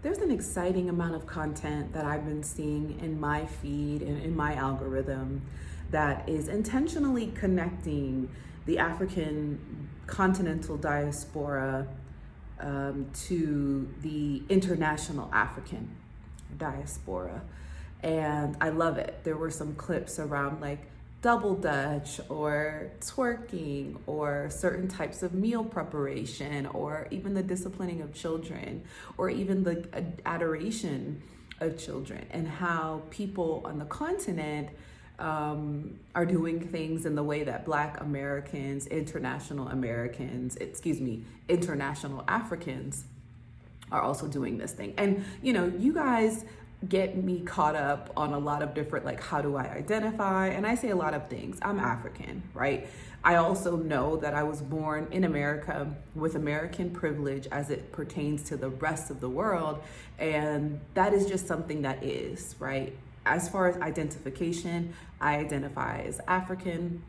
there's an exciting amount of content that I've been seeing in my feed and in my algorithm that is intentionally connecting the African continental diaspora to the international African diaspora. And I love it. There were some clips around like double dutch or twerking or certain types of meal preparation or even the disciplining of children or even the adoration of children, and how people on the continent are doing things in the way that Black Americans, international Africans are also doing this thing. And you guys get me caught up on a lot of different, like, how do I identify? And I say a lot of things. I'm African, right? I also know that I was born in America with American privilege as it pertains to the rest of the world. And that is just something that is, right? As far as identification, I identify as African,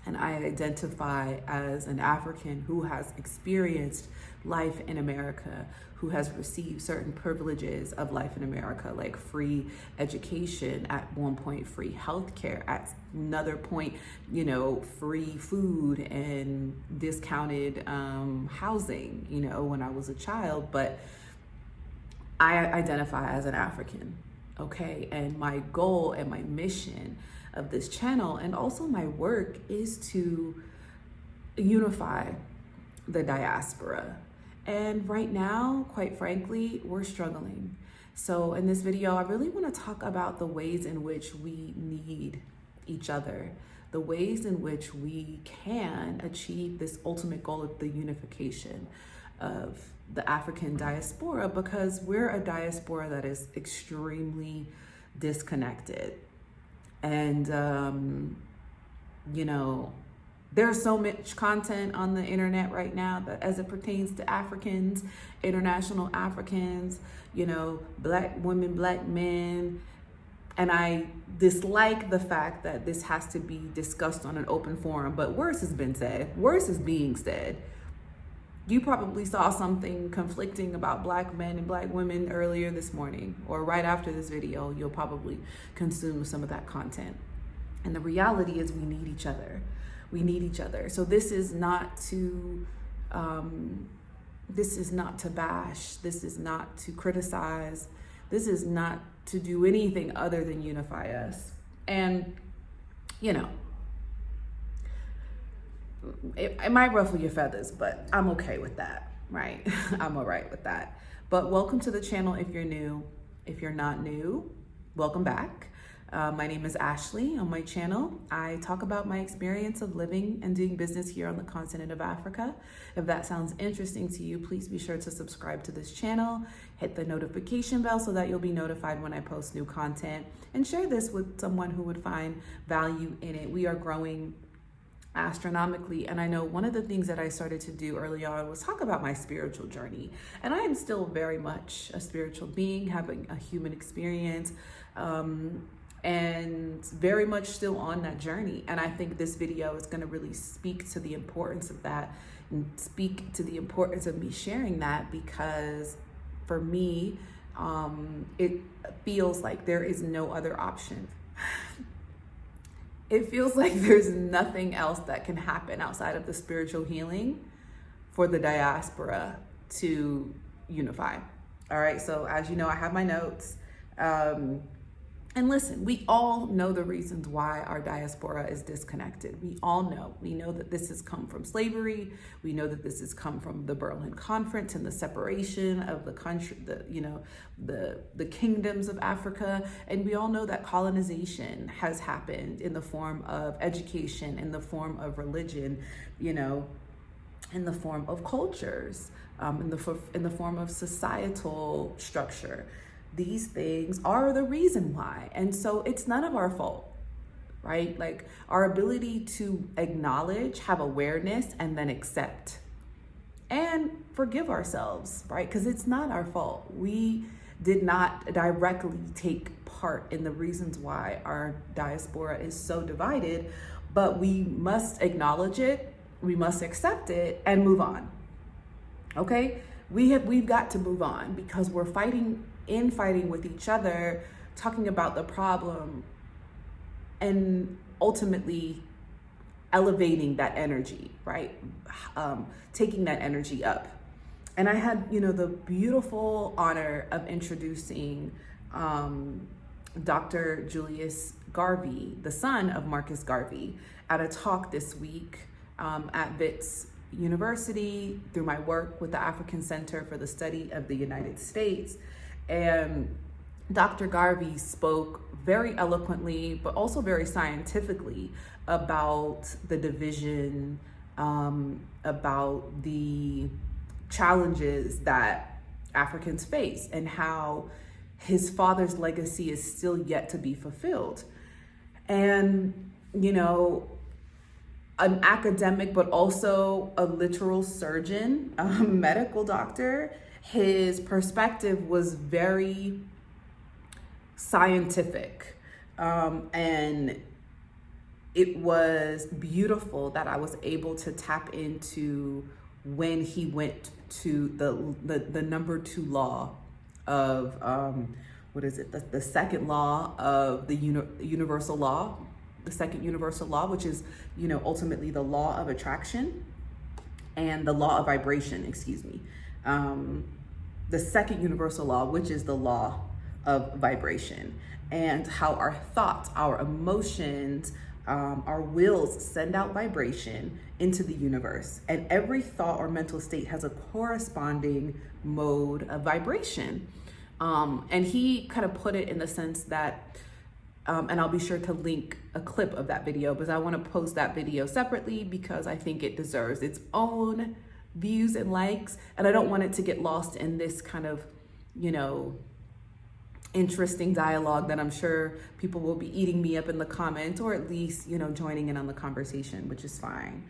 and I identify as an African who has experienced life in America, who has received certain privileges of life in America, like free education, at one point free healthcare, at another point, free food and discounted housing, when I was a child. But I identify as an African, okay? And my goal and my mission of this channel and also my work is to unify the diaspora. And right now, quite frankly, we're struggling. So in this video, I really want to talk about the ways in which we need each other, the ways in which we can achieve this ultimate goal of the unification of the African diaspora, because we're a diaspora that is extremely disconnected. And, there's so much content on the internet right now that as it pertains to Africans, international Africans, Black women, Black men. And I dislike the fact that this has to be discussed on an open forum, but worse has been said, worse is being said. You probably saw something conflicting about Black men and Black women earlier this morning, or right after this video, you'll probably consume some of that content. And the reality is we need each other. We need each other. So this is not to bash. This is not to criticize. This is not to do anything other than unify us. And, it might ruffle your feathers, but I'm okay with that, right? I'm all right with that. But welcome to the channel if you're new. If you're not new, welcome back. My name is Ashley. On my channel, I talk about my experience of living and doing business here on the continent of Africa. If that sounds interesting to you, please be sure to subscribe to this channel, hit the notification bell so that you'll be notified when I post new content, and share this with someone who would find value in it. We are growing astronomically, and I know one of the things that I started to do early on was talk about my spiritual journey. And I am still very much a spiritual being, having a human experience, and very much still on that journey. And I think this video is going to really speak to the importance of that and speak to the importance of me sharing that, because for me, it feels like there is no other option. It feels like there's nothing else that can happen outside of the spiritual healing for the diaspora to unify. All right, so as you know, I have my notes. And listen, we all know the reasons why our diaspora is disconnected. We all know. We know that this has come from slavery. We know that this has come from the Berlin Conference and the separation of the country, the kingdoms of Africa. And we all know that colonization has happened in the form of education, in the form of religion, in the form of cultures, in the form of societal structure. These things are the reason why. And so it's none of our fault, right? Like, our ability to acknowledge, have awareness, and then accept and forgive ourselves, right? Because it's not our fault. We did not directly take part in the reasons why our diaspora is so divided, but we must acknowledge it, we must accept it, and move on, okay? we've got to move on, because we're fighting with each other, talking about the problem and ultimately elevating that energy, right? Taking that energy up. And I had, the beautiful honor of introducing Dr. Julius Garvey, the son of Marcus Garvey, at a talk this week at Wits University through my work with the African Center for the Study of the United States. And Dr. Garvey spoke very eloquently, but also very scientifically about the division, about the challenges that Africans face, and how his father's legacy is still yet to be fulfilled. And, an academic, but also a literal surgeon, a medical doctor, his perspective was very scientific. And it was beautiful that I was able to tap into when he went to the number 2 law of, the second law of the universal law, the second universal law, which is, ultimately the law of attraction and the law of vibration, the second universal law, which is the law of vibration, and how our thoughts, our emotions, our wills send out vibration into the universe. And every thought or mental state has a corresponding mode of vibration. And he kind of put it in the sense that, and I'll be sure to link a clip of that video, because I want to post that video separately because I think it deserves its own views and likes. And I don't want it to get lost in this kind of, interesting dialogue that I'm sure people will be eating me up in the comments, or at least, joining in on the conversation, which is fine.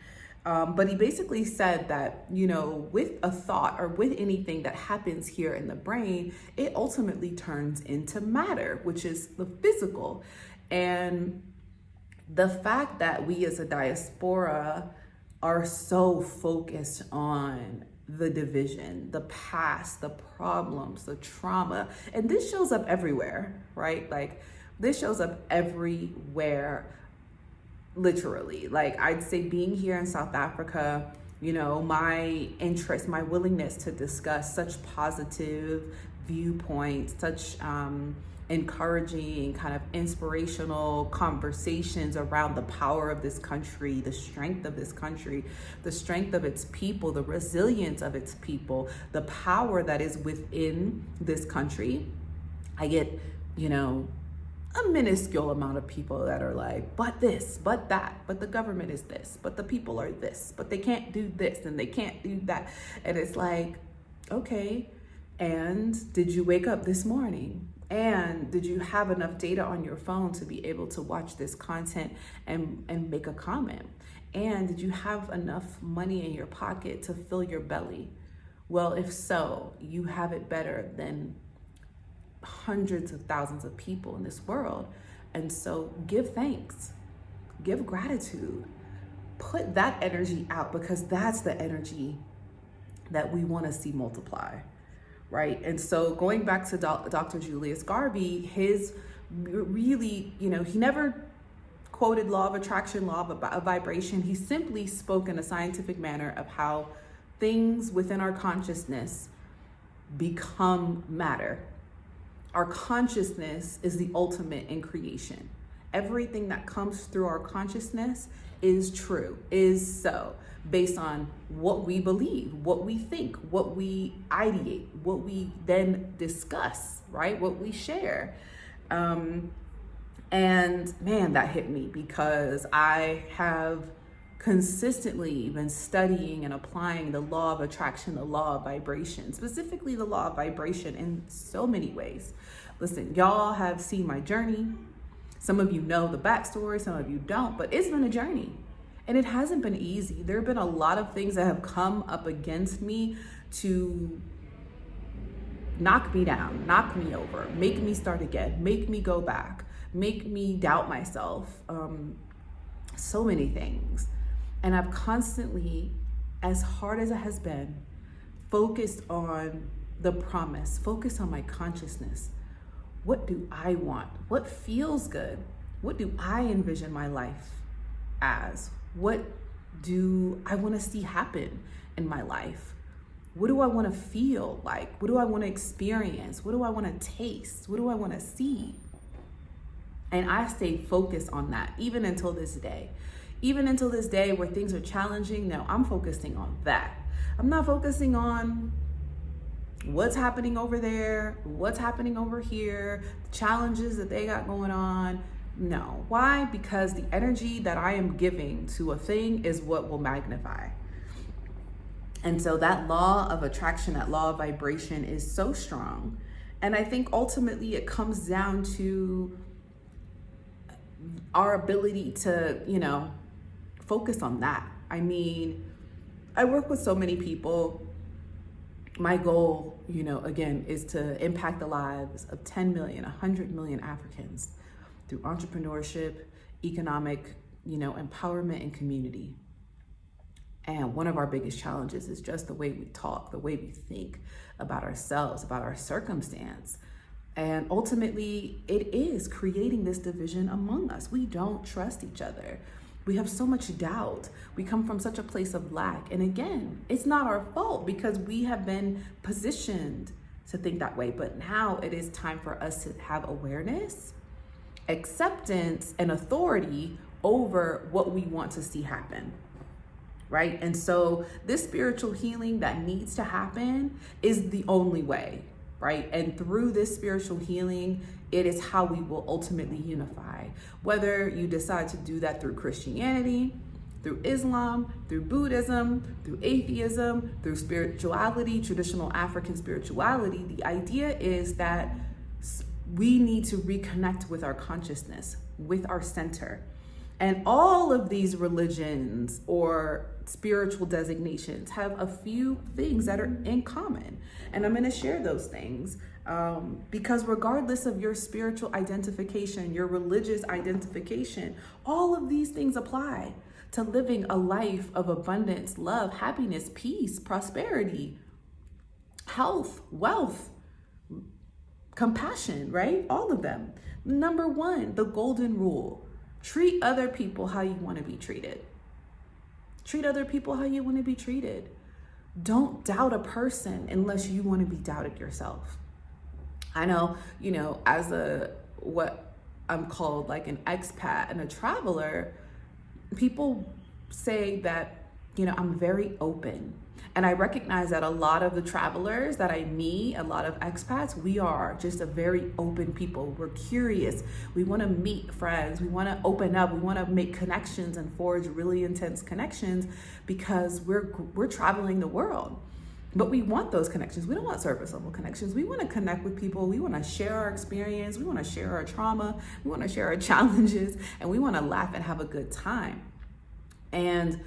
But he basically said that, with a thought or with anything that happens here in the brain, it ultimately turns into matter, which is the physical. And the fact that we as a diaspora are so focused on the division, the past, the problems, the trauma, and this shows up everywhere, right? Like, this shows up everywhere. Literally, like, I'd say being here in South Africa, my interest, my willingness to discuss such positive viewpoints, such encouraging, kind of inspirational conversations around the power of this country, the strength of this country, the strength of its people, the resilience of its people, the power that is within this country. I get, a minuscule amount of people that are like, but this, but that, but the government is this, but the people are this, but they can't do this and they can't do that. And it's like, okay, and did you wake up this morning? And did you have enough data on your phone to be able to watch this content and make a comment? And did you have enough money in your pocket to fill your belly? Well, if so, you have it better than hundreds of thousands of people in this world. And so give thanks, give gratitude, put that energy out, because that's the energy that we want to see multiply, right? And so going back to Dr. Julius Garvey, his really, he never quoted law of attraction, law of vibration. He simply spoke in a scientific manner of how things within our consciousness become matter. Our consciousness is the ultimate in creation. Everything that comes through our consciousness is true, is so, based on what we believe, what we think, what we ideate, what we then discuss, right? What we share. And man, that hit me, because I have consistently been studying and applying the law of attraction, the law of vibration, specifically the law of vibration in so many ways. Listen, y'all have seen my journey. Some of you know the backstory, some of you don't, but it's been a journey and it hasn't been easy. There have been a lot of things that have come up against me to knock me down, knock me over, make me start again, make me go back, make me doubt myself. So many things. And I've constantly, as hard as it has been, focused on the promise, focused on my consciousness. What do I want? What feels good? What do I envision my life as? What do I want to see happen in my life? What do I want to feel like? What do I want to experience? What do I want to taste? What do I want to see? And I stay focused on that even until this day. Even until this day where things are challenging, now I'm focusing on that. I'm not focusing on what's happening over there, what's happening over here, the challenges that they got going on. No. Why? Because the energy that I am giving to a thing is what will magnify. And so that law of attraction, that law of vibration is so strong. And I think ultimately it comes down to our ability to, focus on that. I mean, I work with so many people. My goal, again, is to impact the lives of 10 million, 100 million Africans through entrepreneurship, economic, empowerment, and community. And one of our biggest challenges is just the way we talk, the way we think about ourselves, about our circumstance. And ultimately, it is creating this division among us. We don't trust each other. We have so much doubt. We come from such a place of lack. And again, it's not our fault because we have been positioned to think that way. But now it is time for us to have awareness, acceptance, and authority over what we want to see happen. Right? And so this spiritual healing that needs to happen is the only way, right? And through this spiritual healing, it is how we will ultimately unify. Whether you decide to do that through Christianity, through Islam, through Buddhism, through atheism, through spirituality, traditional African spirituality, the idea is that we need to reconnect with our consciousness, with our center. And all of these religions or spiritual designations have a few things that are in common. And I'm going to share those things because regardless of your spiritual identification, your religious identification, all of these things apply to living a life of abundance, love, happiness, peace, prosperity, health, wealth, compassion, right? All of them. Number one, the golden rule. Treat other people how you want to be treated. Treat other people how you want to be treated. Don't doubt a person unless you want to be doubted yourself. I know, as what I'm called like an expat and a traveler, people say that, I'm very open. And I recognize that a lot of the travelers that I meet, a lot of expats, we are just a very open people. We're curious. We want to meet friends. We want to open up. We want to make connections and forge really intense connections because we're traveling the world. But we want those connections. We don't want surface level connections. We want to connect with people. We want to share our experience. We want to share our trauma. We want to share our challenges, and we want to laugh and have a good time. And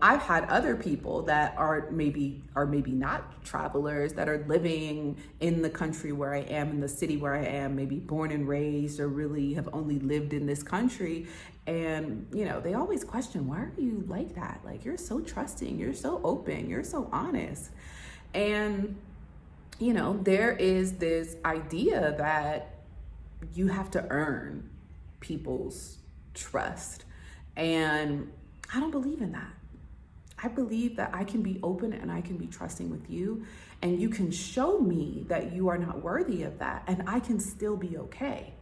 I've had other people that are maybe not travelers that are living in the country where I am, in the city where I am, maybe born and raised or really have only lived in this country. And, they always question, why are you like that? Like, you're so trusting, you're so open, you're so honest. And, there is this idea that you have to earn people's trust. And I don't believe in that. I believe that I can be open and I can be trusting with you, and you can show me that you are not worthy of that, and I can still be okay.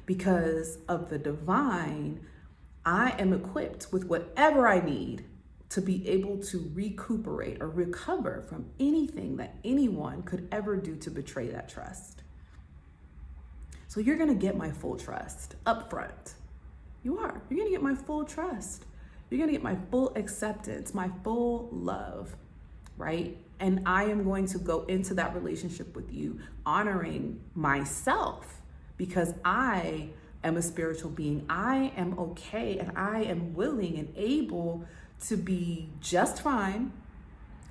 Because of the divine, I am equipped with whatever I need to be able to recuperate or recover from anything that anyone could ever do to betray that trust. So you're gonna get my full trust up front. You are. You're gonna get my full trust. You're gonna get my full acceptance, my full love, right? And I am going to go into that relationship with you honoring myself because I am a spiritual being. I am okay and I am willing and able to be just fine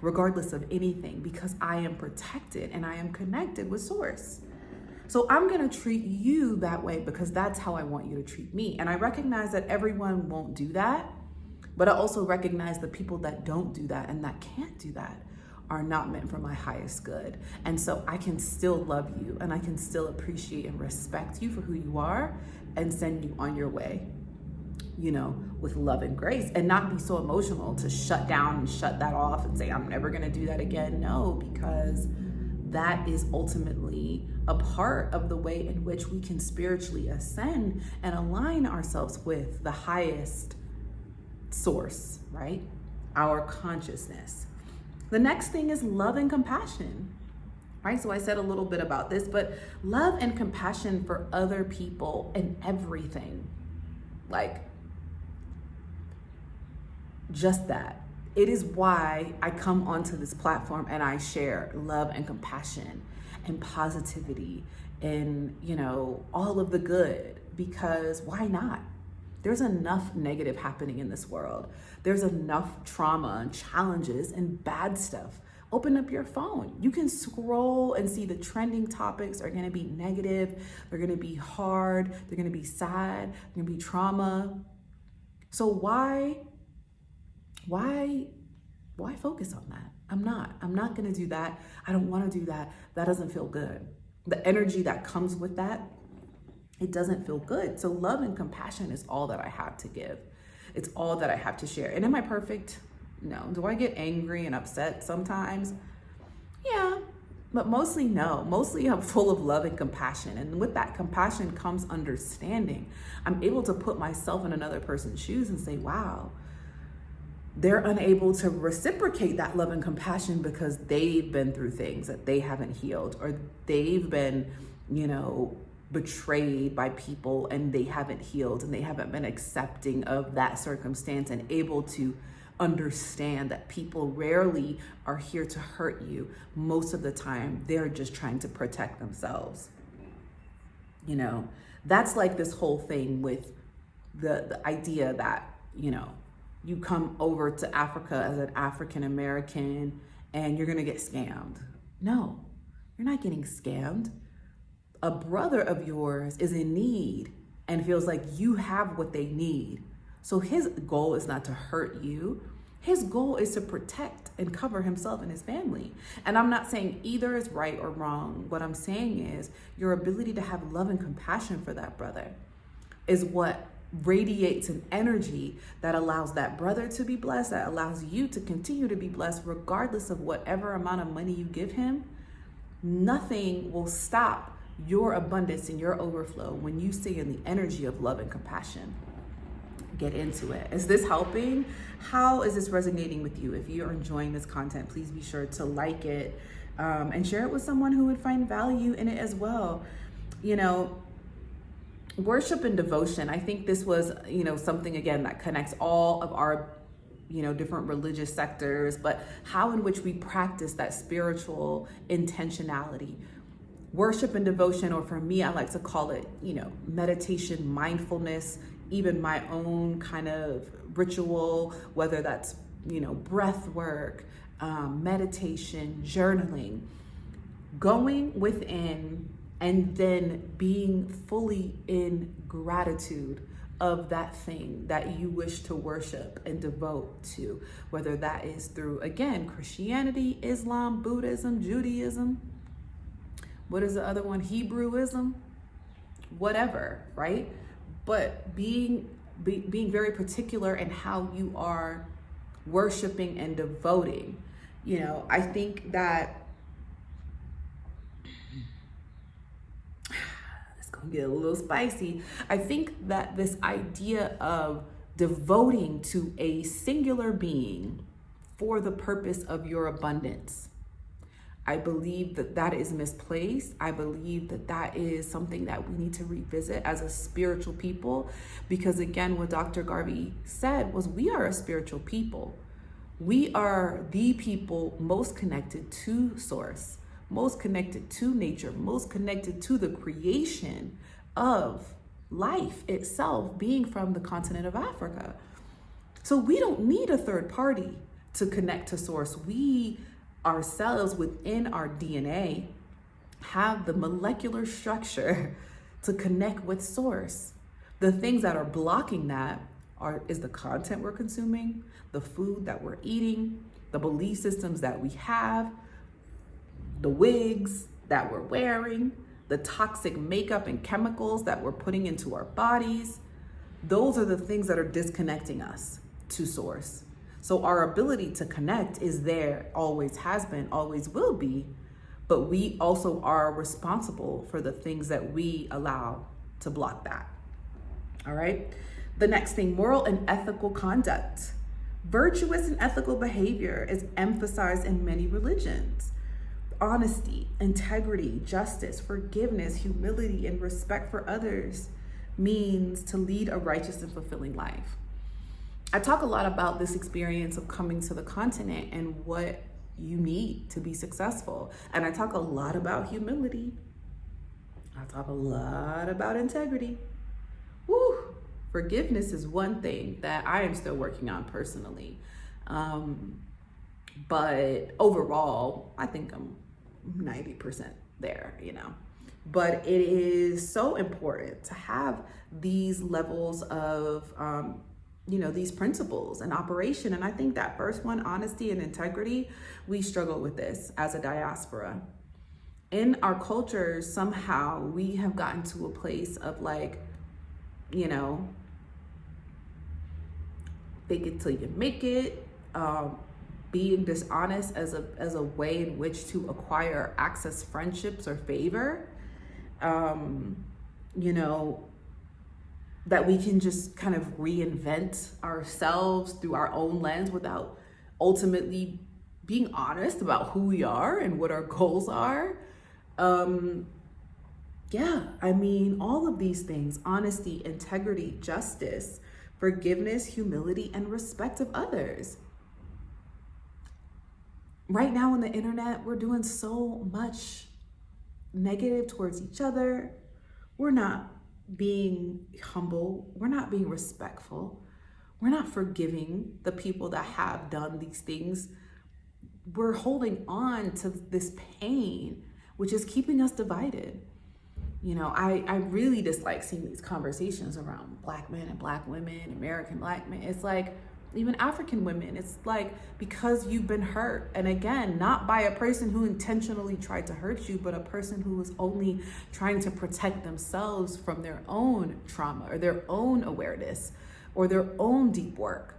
regardless of anything because I am protected and I am connected with Source. So I'm gonna treat you that way because that's how I want you to treat me. And I recognize that everyone won't do that. But I also recognize the people that don't do that and that can't do that are not meant for my highest good. And so I can still love you, and I can still appreciate and respect you for who you are, and send you on your way, with love and grace, and not be so emotional to shut down and shut that off and say, I'm never gonna do that again. No, because that is ultimately a part of the way in which we can spiritually ascend and align ourselves with the highest source, right? Our consciousness. The next thing is love and compassion, right? So I said a little bit about this, but love and compassion for other people and everything. Like, just that. It is why I come onto this platform and I share love and compassion and positivity and, all of the good, because why not? There's enough negative happening in this world. There's enough trauma and challenges and bad stuff. Open up your phone. You can scroll and see the trending topics are gonna be negative. They're gonna be hard. They're gonna be sad. They're gonna be trauma. So why focus on that? I'm not gonna do that. I don't wanna do that. That doesn't feel good. The energy that comes with that, it doesn't feel good. So love and compassion is all that I have to give. It's all that I have to share. And am I perfect? No. Do I get angry and upset sometimes? Yeah, but mostly no. Mostly I'm full of love and compassion. And with that compassion comes understanding. I'm able to put myself in another person's shoes and say, wow, they're unable to reciprocate that love and compassion because they've been through things that they haven't healed, or they've been, betrayed by people and they haven't healed, and they haven't been accepting of that circumstance and able to understand that people rarely are here to hurt you. Most of the time, they're just trying to protect themselves. That's like this whole thing with the idea that, you come over to Africa as an African American and you're gonna get scammed. No, you're not getting scammed. A brother of yours is in need and feels like you have what they need. So his goal is not to hurt you. His goal is to protect and cover himself and his family. And I'm not saying either is right or wrong. What I'm saying is your ability to have love and compassion for that brother is what radiates an energy that allows that brother to be blessed, that allows you to continue to be blessed regardless of whatever amount of money you give him. Nothing will stop your abundance and your overflow when you stay in the energy of love and compassion. Get into it. Is this helping? How is this resonating with you? If you're enjoying this content, please be sure to like it and share it with someone who would find value in it as well. Worship and devotion. I think this was, something again that connects all of our, different religious sectors, but how in which we practice that spiritual intentionality. Worship and devotion, or for me, I like to call it, meditation, mindfulness, even my own kind of ritual, whether that's, breath work, meditation, journaling, going within and then being fully in gratitude of that thing that you wish to worship and devote to, whether that is through, again, Christianity, Islam, Buddhism, Judaism, what is the other one? Hebrewism, whatever, right? But being very particular in how you are worshiping and devoting. I think that it's gonna get a little spicy. I think that this idea of devoting to a singular being for the purpose of your abundance, I believe that that is misplaced. I believe that that is something that we need to revisit as a spiritual people, because again, what Dr. Garvey said was we are a spiritual people. We are the people most connected to source, most connected to nature, most connected to the creation of life itself, being from the continent of Africa. So we don't need a third party to connect to source. We ourselves within our DNA have the molecular structure to connect with source. The things that are blocking that is the content we're consuming, the food that we're eating, the belief systems that we have, the wigs that we're wearing, the toxic makeup and chemicals that we're putting into our bodies. Those are the things that are disconnecting us to source. So our ability to connect is there, always has been, always will be, but we also are responsible for the things that we allow to block that. All right. The next thing, moral and ethical conduct. Virtuous and ethical behavior is emphasized in many religions. Honesty, integrity, justice, forgiveness, humility, and respect for others means to lead a righteous and fulfilling life. I talk a lot about this experience of coming to the continent and what you need to be successful. And I talk a lot about humility. I talk a lot about integrity. Woo! Forgiveness is one thing that I am still working on personally. But overall, I think I'm 90% there, But it is so important to have these levels of, these principles in operation. And I think that first one, honesty and integrity, we struggle with this as a diaspora. In our culture, somehow we have gotten to a place of fake it till you make it, being dishonest as a way in which to acquire access, friendships, or favor. That we can just kind of reinvent ourselves through our own lens without ultimately being honest about who we are and what our goals are. All of these things, honesty, integrity, justice, forgiveness, humility, and respect of others. Right now on the internet, we're doing so much negative towards each other. We're not being humble. We're not being respectful. We're not forgiving the people that have done these things. We're holding on to this pain, which is keeping us divided. I really dislike seeing these conversations around Black men and Black women, American Black men. It's like, even African women, it's like, because you've been hurt. And again, not by a person who intentionally tried to hurt you, but a person who was only trying to protect themselves from their own trauma or their own awareness or their own deep work.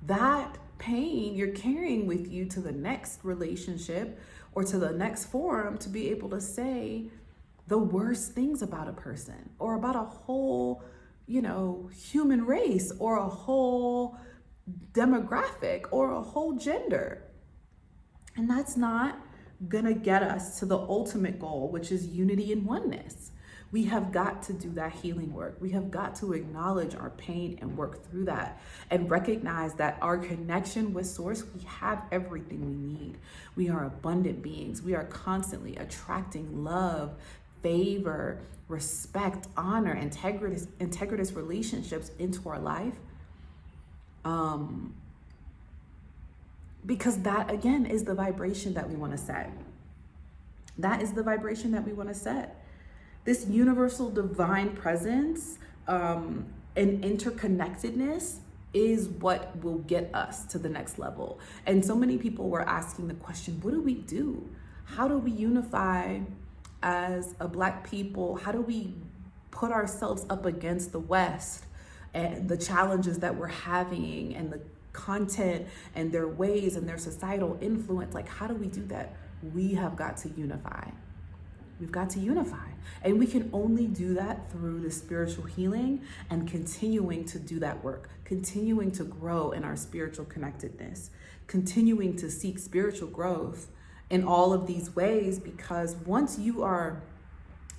That pain you're carrying with you to the next relationship or to the next forum to be able to say the worst things about a person or about a whole human race or a whole demographic or a whole gender. And that's not gonna get us to the ultimate goal, which is unity and oneness. We have got to do that healing work. We have got to acknowledge our pain and work through that and recognize that our connection with Source, we have everything we need. We are abundant beings. We are constantly attracting love, favor, respect, honor, integritous relationships into our life. Because that, again, is the vibration that we want to set. That is the vibration that we want to set. This universal divine presence and interconnectedness is what will get us to the next level. And so many people were asking the question, what do we do? How do we unify as a Black people? How do we put ourselves up against the West and the challenges that we're having and the content and their ways and their societal influence? Like, how do we do that? We have got to unify. We've got to unify. And we can only do that through the spiritual healing and continuing to do that work, continuing to grow in our spiritual connectedness, continuing to seek spiritual growth in all of these ways, because once you are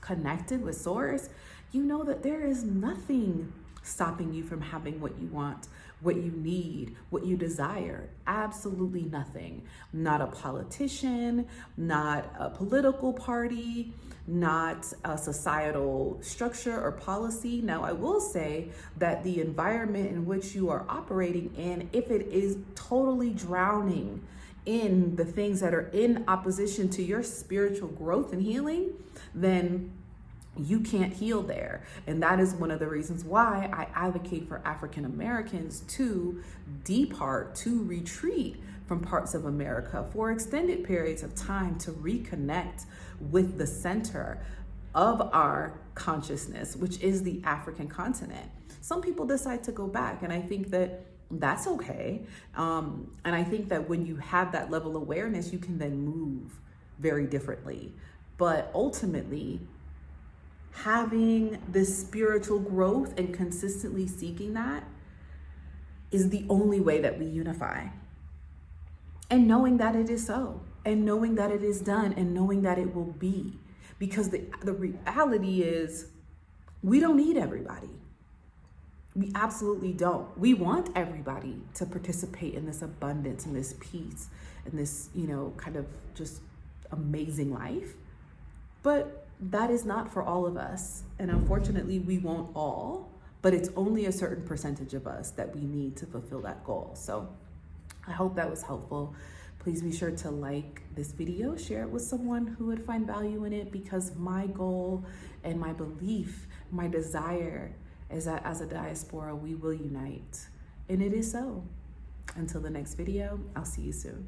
connected with Source, you know that there is nothing stopping you from having what you want, what you need, what you desire. Absolutely nothing. Not a politician, not a political party, not a societal structure or policy. Now, I will say that the environment in which you are operating in, if it is totally drowning in the things that are in opposition to your spiritual growth and healing, then you can't heal there. And that is one of the reasons why I advocate for African Americans to depart, to retreat from parts of America for extended periods of time to reconnect with the center of our consciousness, which is the African continent. Some people decide to go back, and I think that that's okay. And I think that when you have that level of awareness, you can then move very differently. But ultimately, having this spiritual growth and consistently seeking that is the only way that we unify. And knowing that it is so, and knowing that it is done, and knowing that it will be. Because the reality is, we don't need everybody. We absolutely don't. We want everybody to participate in this abundance and this peace and this, kind of just amazing life. But that is not for all of us. And unfortunately, we won't all, but it's only a certain percentage of us that we need to fulfill that goal. So I hope that was helpful. Please be sure to like this video, share it with someone who would find value in it, because my goal and my belief, my desire is that as a diaspora, we will unite. And it is so. Until the next video, I'll see you soon.